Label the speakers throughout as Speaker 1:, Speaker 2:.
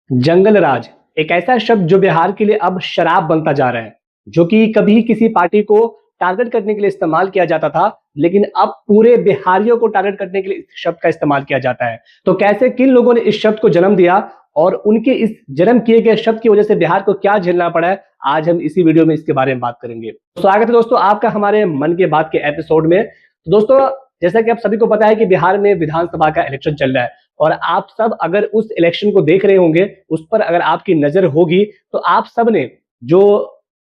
Speaker 1: जंगल राज एक ऐसा शब्द जो बिहार के लिए अब शराब बनता जा रहा है, जो कि कभी किसी पार्टी को टारगेट करने के लिए इस्तेमाल किया जाता था, लेकिन अब पूरे बिहारियों को टारगेट करने के लिए इस शब्द का इस्तेमाल किया जाता है। तो कैसे किन लोगों ने इस शब्द को जन्म दिया और उनके इस जन्म किए गए शब्द की वजह से बिहार को क्या झेलना पड़ा है, आज हम इसी वीडियो में इसके बारे में बात करेंगे। तो स्वागत है दोस्तों आपका हमारे मन की बात के एपिसोड में। तो दोस्तों, जैसा कि आप सभी को पता है कि बिहार में विधानसभा का इलेक्शन चल रहा है और आप सब अगर उस इलेक्शन को देख रहे होंगे, उस पर अगर आपकी नजर होगी, तो आप सब ने जो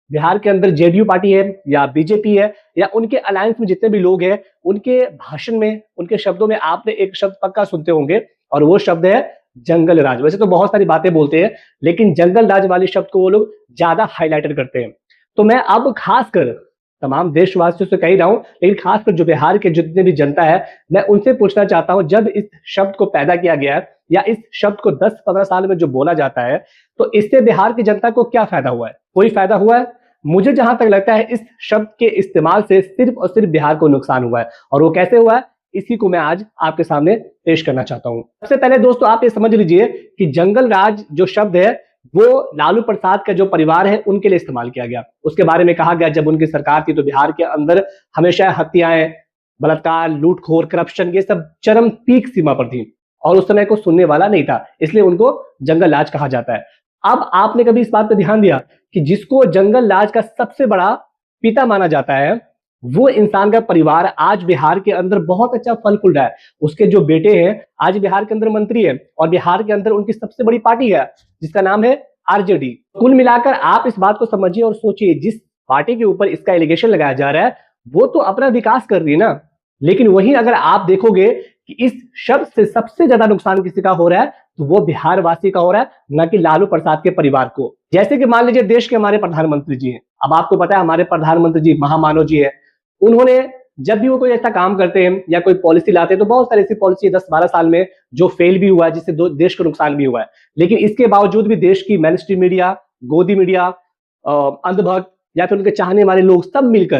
Speaker 1: बिहार के अंदर जेडीयू पार्टी है या बीजेपी है या उनके अलायंस में जितने भी लोग हैं, उनके भाषण में, उनके शब्दों में आपने एक शब्द पक्का सुनते होंगे और वो शब्द है जंगल राज। वैसे तो बहुत सारी बातें बोलते हैं, लेकिन जंगल राज वाले शब्द को वो लोग ज्यादा हाईलाइटेड करते हैं। तो मैं अब खासकर तमाम देशवासियों से कह रहा हूं, लेकिन खासकर जो बिहार के जितने भी जनता है, मैं उनसे पूछना चाहता हूं, जब इस शब्द को पैदा किया गया है या इस शब्द को 10-15 साल में जो बोला जाता है, तो इससे बिहार की जनता को क्या फायदा हुआ है? कोई फायदा हुआ है? मुझे जहां तक लगता है, इस शब्द के इस्तेमाल से सिर्फ और सिर्फ बिहार को नुकसान हुआ है। और वो कैसे हुआ है, इसी को मैं आज आपके सामने पेश करना चाहता हूं। सबसे पहले दोस्तों, आप ये समझ लीजिए कि जंगल राज जो शब्द है, वो लालू प्रसाद का जो परिवार है उनके लिए इस्तेमाल किया गया। उसके बारे में कहा गया, जब उनकी सरकार थी तो बिहार के अंदर हमेशा हत्याएं, बलात्कार, लूटखोर, करप्शन, ये सब चरम पीक सीमा पर थी और उस समय को सुनने वाला नहीं था, इसलिए उनको जंगल राज कहा जाता है। अब आपने कभी इस बात पर ध्यान दिया कि जिसको जंगल राज का सबसे बड़ा पिता माना जाता है, वो इंसान का परिवार आज बिहार के अंदर बहुत अच्छा फल फूल रहा है। उसके जो बेटे हैं आज बिहार के अंदर मंत्री है और बिहार के अंदर उनकी सबसे बड़ी पार्टी है जिसका नाम है आरजेडी। कुल मिलाकर आप इस बात को समझिए और सोचिए, जिस पार्टी के ऊपर इसका एलिगेशन लगाया जा रहा है वो तो अपना विकास कर रही है ना, लेकिन वहीं अगर आप देखोगे कि इस शब्द से सबसे ज्यादा नुकसान किसी का हो रहा है, तो वो बिहार वासी का हो रहा है, न कि लालू प्रसाद के परिवार को। जैसे कि मान लीजिए देश के हमारे प्रधानमंत्री जी हैं। अब आपको पता है हमारे प्रधानमंत्री जी महामानव जी है। उन्होंने जब भी वो कोई ऐसा काम करते हैं या कोई पॉलिसी लाते हैं, तो बहुत सारी ऐसी पॉलिसी 10-12 साल में जो फेल भी हुआ है, जिससे देश को नुकसान भी हुआ है। लेकिन इसके बावजूद भी देश की मेन स्ट्रीम मीडिया, गोदी मीडिया, अंधभक्त या फिर उनके चाहने वाले लोग सब मिलकर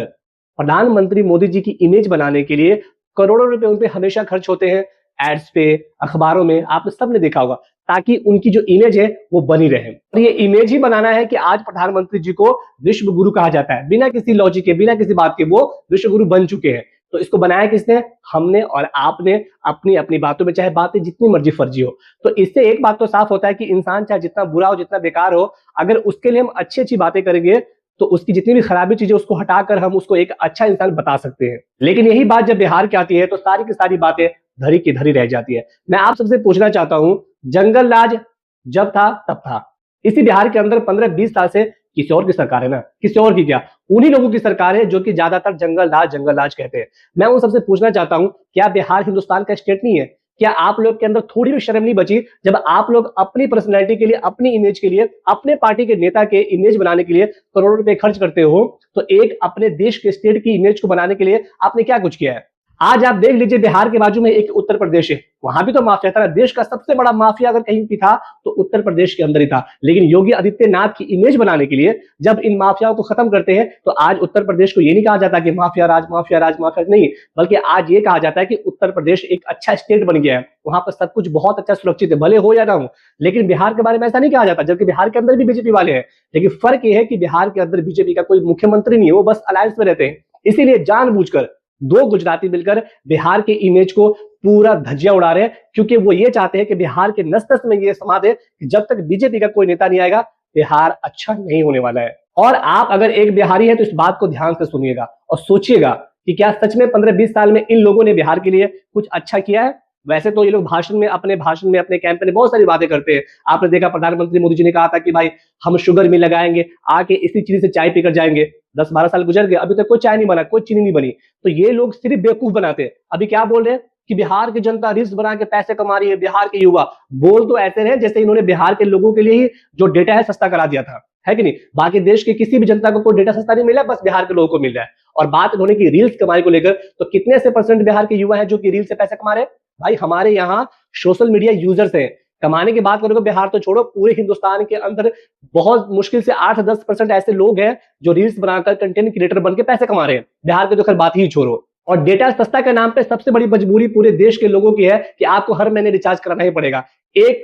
Speaker 1: प्रधानमंत्री मोदी जी की इमेज बनाने के लिए करोड़ों रुपए उन पे हमेशा खर्च होते हैं, एड्स पे, अखबारों में, आपने सबने देखा होगा, ताकि उनकी जो इमेज है वो बनी रहे। और ये इमेज ही बनाना है कि आज प्रधानमंत्री जी को विश्व गुरु कहा जाता है। बिना किसी लॉजिक के, बिना किसी बात के वो विश्व गुरु बन चुके हैं। तो इसको बनाया किसने? हमने और आपने, अपनी अपनी बातों में, चाहे बातें जितनी मर्जी फर्जी हो। तो इससे एक बात तो साफ होता है कि इंसान चाहे जितना बुरा हो, जितना बेकार हो, अगर उसके लिए हम अच्छी अच्छी बातें करेंगे तो उसकी जितनी भी खराबी चीजें उसको हटाकर हम उसको एक अच्छा इंसान बता सकते हैं। लेकिन यही बात जब बिहार की आती है तो सारी की सारी बातें धरी की धरी रह जाती है। मैं आप सबसे पूछना चाहता हूं, जंगल राज जब था तब था। इसी बिहार के अंदर 15-20 साल से किसी और की सरकार है ना, किसी और की क्या, उन्हीं लोगों की सरकार है जो कि ज्यादातर जंगल राज कहते हैं। मैं उन सबसे पूछना चाहता हूं, क्या बिहार हिंदुस्तान का स्टेट नहीं है? क्या आप लोग के अंदर थोड़ी भी शर्म नहीं बची जब आप लोग अपनी पर्सनैलिटी के लिए, अपनी इमेज के लिए, अपने पार्टी के नेता के इमेज बनाने के लिए करोड़ों रुपए खर्च करते हो? तो एक अपने देश के स्टेट की इमेज को बनाने के लिए आपने क्या कुछ किया है? आज आप देख लीजिए, बिहार के बाजू में एक उत्तर प्रदेश है, वहां भी तो माफिया था। देश का सबसे बड़ा माफिया अगर कहीं भी था तो उत्तर प्रदेश के अंदर ही था। लेकिन योगी आदित्यनाथ की इमेज बनाने के लिए जब इन माफियाओं को खत्म करते हैं, तो आज उत्तर प्रदेश को ये नहीं कहा जाता कि माफिया राज, माफिया राज, माफिया नहीं, बल्कि आज ये कहा जाता है कि उत्तर प्रदेश एक अच्छा स्टेट बन गया है, वहां पर सब कुछ बहुत अच्छा सुरक्षित है, भले हो या ना हो। लेकिन बिहार के बारे में ऐसा नहीं कहा जाता, जबकि बिहार के अंदर भी बीजेपी वाले हैं। लेकिन फर्क यह है कि बिहार के अंदर बीजेपी का कोई मुख्यमंत्री नहीं है, वो बस अलायंस में रहते हैं। इसीलिए जानबूझकर दो गुजराती मिलकर बिहार के इमेज को पूरा धज्जियां उड़ा रहे हैं, क्योंकि वो ये चाहते हैं कि बिहार के नस-नस में ये समा दे कि जब तक बीजेपी का कोई नेता नहीं आएगा, बिहार अच्छा नहीं होने वाला है। और आप अगर एक बिहारी है तो इस बात को ध्यान से सुनिएगा और सोचिएगा कि क्या सच में 15-20 साल में इन लोगों ने बिहार के लिए कुछ अच्छा किया है? वैसे तो ये लोग अपने भाषण में, अपने कैंपेन में बहुत सारी बातें करते हैं। आपने देखा प्रधानमंत्री मोदी जी ने कहा था कि भाई हम शुगर मिल लगाएंगे, आके इसी चीज से चाय पीकर जाएंगे। 10-12 साल गुजर गए, अभी तक कोई चाय नहीं बना, कोई चीनी नहीं बनी। तो ये लोग सिर्फ बेवकूफ बनाते हैं। अभी क्या बोल रहे हैं कि बिहार की जनता रील्स बना के पैसे कमा रही है, बिहार के युवा। बोल तो ऐसे रहे जैसे इन्होंने बिहार के लोगों के लिए ही जो डेटा है सस्ता करा दिया था, है कि नहीं? बाकी देश के किसी भी जनता को कोई डेटा सस्ता नहीं मिला, बस बिहार के लोगों को मिल रहा है। और बात इन्होंने की रील्स कमाई को लेकर, तो कितने से परसेंट बिहार के युवा है जो कि रील से पैसे कमा रहे हैं? भाई हमारे यहाँ सोशल मीडिया यूजर्स हैं। कमाने की बात करोगे, बिहार तो छोड़ो, पूरे हिंदुस्तान के अंदर बहुत मुश्किल से 8-10% ऐसे लोग हैं जो रील्स बनाकर कंटेंट क्रिएटर बनकर पैसे कमा रहे हैं। बिहार के तो खैर बात ही छोड़ो। और डेटा सस्ता के नाम पे सबसे बड़ी मजबूरी पूरे देश के लोगों की है कि आपको हर महीने रिचार्ज कराना ही पड़ेगा। एक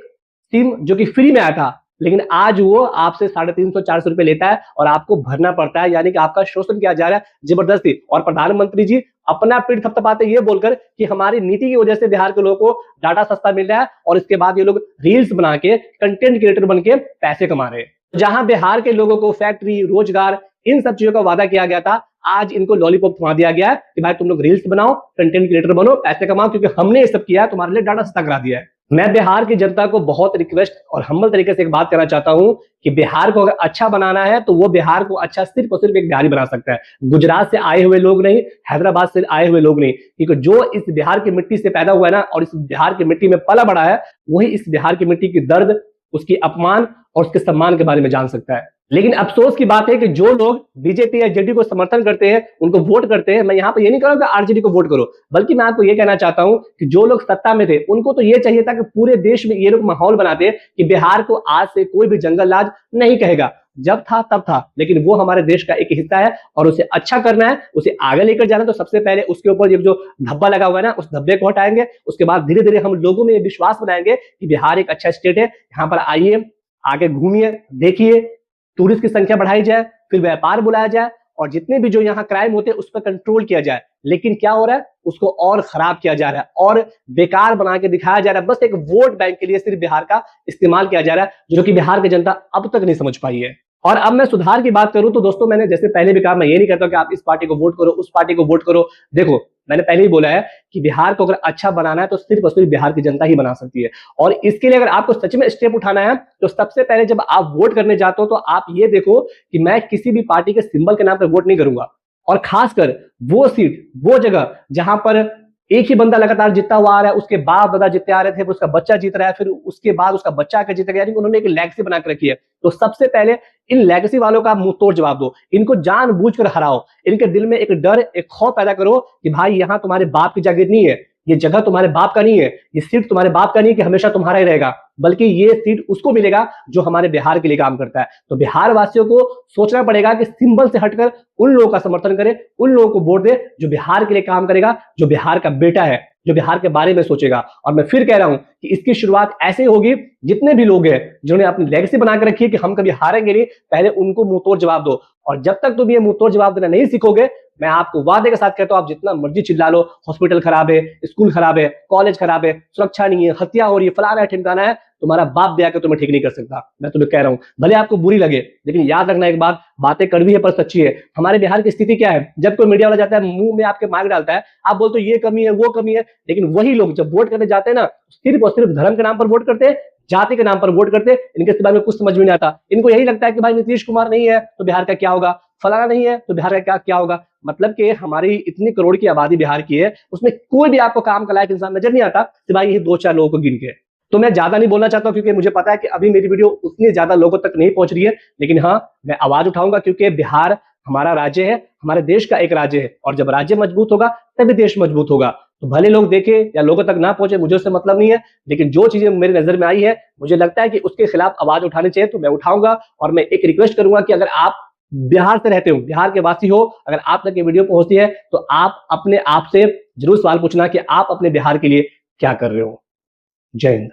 Speaker 1: सिम जो कि फ्री में आया था, लेकिन आज वो आपसे 350-400 रुपए लेता है और आपको भरना पड़ता है, यानी कि आपका शोषण किया जा रहा है जबरदस्ती। और प्रधानमंत्री जी अपना पीठ थपथपाते ये बोलकर कि हमारी नीति की वजह से बिहार के लोगों को डाटा सस्ता मिल रहा है, और इसके बाद ये लोग रील्स बना के कंटेंट क्रिएटर बन के पैसे कमा रहे हैं। जहां बिहार के लोगों को फैक्ट्री, रोजगार, इन सब चीजों का वादा किया गया था, आज इनको लॉलीपॉप थमा दिया गया है कि भाई तुम लोग रील्स बनाओ, कंटेंट क्रिएटर बनो, पैसे कमाओ, क्योंकि हमने ये सब किया है, तुम्हारे लिए डाटा सस्ता करा दिया है। मैं बिहार की जनता को बहुत रिक्वेस्ट और हम्बल तरीके से एक बात कहना चाहता हूं कि बिहार को अगर अच्छा बनाना है तो वो बिहार को अच्छा सिर्फ और सिर्फ एक बिहारी बना सकता है, गुजरात से आए हुए लोग नहीं, हैदराबाद से आए हुए लोग नहीं, क्योंकि जो इस बिहार की मिट्टी से पैदा हुआ है ना और इस बिहार की मिट्टी में पला बड़ा है, वही इस बिहार की मिट्टी की दर्द, उसकी अपमान और उसके सम्मान के बारे में जान सकता है। लेकिन अफसोस की बात है कि जो लोग बीजेपी या जेडीयू को समर्थन करते हैं, उनको वोट करते हैं, मैं यहाँ पे ये नहीं कह रहा हूं कि आरजेडी को वोट करो, बल्कि मैं आपको ये कहना चाहता हूं कि जो लोग सत्ता में थे उनको तो ये चाहिए था कि पूरे देश में ये लोग माहौल बनाते कि बिहार को आज से कोई भी जंगल राज नहीं कहेगा। जब था तब था, लेकिन वो हमारे देश का एक हिस्सा है और उसे अच्छा करना है, उसे आगे लेकर जाना, तो सबसे पहले उसके ऊपर जो धब्बा लगा हुआ है ना, उस धब्बे को हटाएंगे। उसके बाद धीरे धीरे हम लोगों में विश्वास बनाएंगे कि बिहार एक अच्छा स्टेट है, यहाँ पर आइए, आगे घूमिए, देखिए, टूरिस्ट की संख्या बढ़ाई जाए, फिर व्यापार बुलाया जाए, और जितने भी जो यहाँ क्राइम होते हैं उस पर कंट्रोल किया जाए। लेकिन क्या हो रहा है, उसको और खराब किया जा रहा है और बेकार बना के दिखाया जा रहा है। बस एक वोट बैंक के लिए सिर्फ बिहार का इस्तेमाल किया जा रहा है, जो कि बिहार की जनता अब तक नहीं समझ पाई है। और अब मैं सुधार की बात करूं तो दोस्तों, मैंने जैसे पहले भी कहा, मैं ये नहीं कहता कि आप इस पार्टी को वोट करो, उस पार्टी को वोट करो। देखो, मैंने पहले ही बोला है कि बिहार को अगर अच्छा बनाना है तो सिर्फ और सिर्फ बिहार की जनता ही बना सकती है। और इसके लिए अगर आपको सच में स्टेप उठाना है तो सबसे पहले जब आप वोट करने जाते हो तो आप ये देखो कि मैं किसी भी पार्टी के सिंबल के नाम पर वोट नहीं करूंगा, और खासकर वो सीट, वो जगह जहां पर एक ही बंदा लगातार जीतता हुआ आ रहा है, उसके बाप दादा जीतते आ रहे थे, फिर उसका बच्चा जीत रहा है, फिर उसके बाद उसका बच्चा आकर जीत गया, यानी उन्होंने एक लेगेसी बना के रखी है। तो सबसे पहले इन लेगेसी वालों का मुंह तोड़ जवाब दो, इनको जानबूझकर हराओ, इनके दिल में एक डर, एक खौफ पैदा करो कि भाई यहां तुम्हारे बाप की जागीर नहीं है, ये जगह तुम्हारे बाप का नहीं है, ये सीट तुम्हारे बाप का नहीं है कि हमेशा तुम्हारा ही रहेगा, बल्कि ये सीट उसको मिलेगा जो हमारे बिहार के लिए काम करता है। तो बिहार वासियों को सोचना पड़ेगा कि सिंबल से हटकर उन लोगों का समर्थन करें, उन लोगों को वोट दे जो बिहार के लिए काम करेगा, जो बिहार का बेटा है, जो बिहार के बारे में सोचेगा। और मैं फिर कह रहा हूं कि इसकी शुरुआत ऐसे होगी, जितने भी लोग हैं जिन्होंने अपनी लेगेसी बना के रखी है कि हम कभी हारेंगे नहीं, पहले उनको मुंह तोड़ जवाब दो। और जब तक तुम ये मुंह तोड़ जवाब देना नहीं सीखोगे, मैं आपको वादे के साथ कहता हूं, आप जितना मर्जी चिल्ला लो, हॉस्पिटल खराब है, स्कूल खराब है, कॉलेज खराब है, सुरक्षा नहीं है, हत्या हो रही है, फलाना है, ठिमकाना है, तुम्हारा बाप भी आकर तुम्हें ठीक नहीं कर सकता। मैं तुम्हें कह रहा हूं, भले आपको बुरी लगे, लेकिन याद रखना एक बात, बातें कड़वी है पर सच्ची है। हमारे बिहार की स्थिति क्या है, जब कोई मीडिया वाला जाता है, मुंह में आपके मार्क डालता है, आप बोलते हो ये कमी है, वो कमी है, लेकिन वही लोग जब वोट करने जाते हैं ना, सिर्फ और सिर्फ धर्म के नाम पर वोट करते हैं, जाति के नाम पर वोट करते हैं। इनके दिमाग में कुछ समझ में नहीं आता, इनको यही लगता है कि भाई नीतीश कुमार नहीं है तो बिहार का क्या होगा, फलाना नहीं है तो बिहार का क्या क्या होगा। मतलब कि हमारी इतनी करोड़ की आबादी बिहार की है, उसमें कोई भी आपको काम का लायक इंसान नजर नहीं आता सिवाय यही 2-4 लोगों को गिन के। तो मैं ज्यादा नहीं बोलना चाहता, क्योंकि मुझे पता है कि अभी मेरी वीडियो उतनी ज्यादा लोगों तक नहीं पहुंच रही है, लेकिन हाँ, मैं आवाज उठाऊंगा, क्योंकि बिहार हमारा राज्य है, हमारे देश का एक राज्य है, और जब राज्य मजबूत होगा तभी देश मजबूत होगा। तो भले लोग देखे या लोगों तक ना पहुंचे, मुझे उससे मतलब नहीं है, लेकिन जो चीजें मेरी नजर में आई है, मुझे लगता है कि उसके खिलाफ आवाज उठानी चाहिए, तो मैं उठाऊंगा। और मैं एक रिक्वेस्ट करूंगा कि अगर आप बिहार से रहते हो, बिहार के वासी हो, अगर आप तक ये वीडियो पहुंचती है तो आप अपने आप से जरूर सवाल पूछना कि आप अपने बिहार के लिए क्या कर रहे हो। जय हिंद।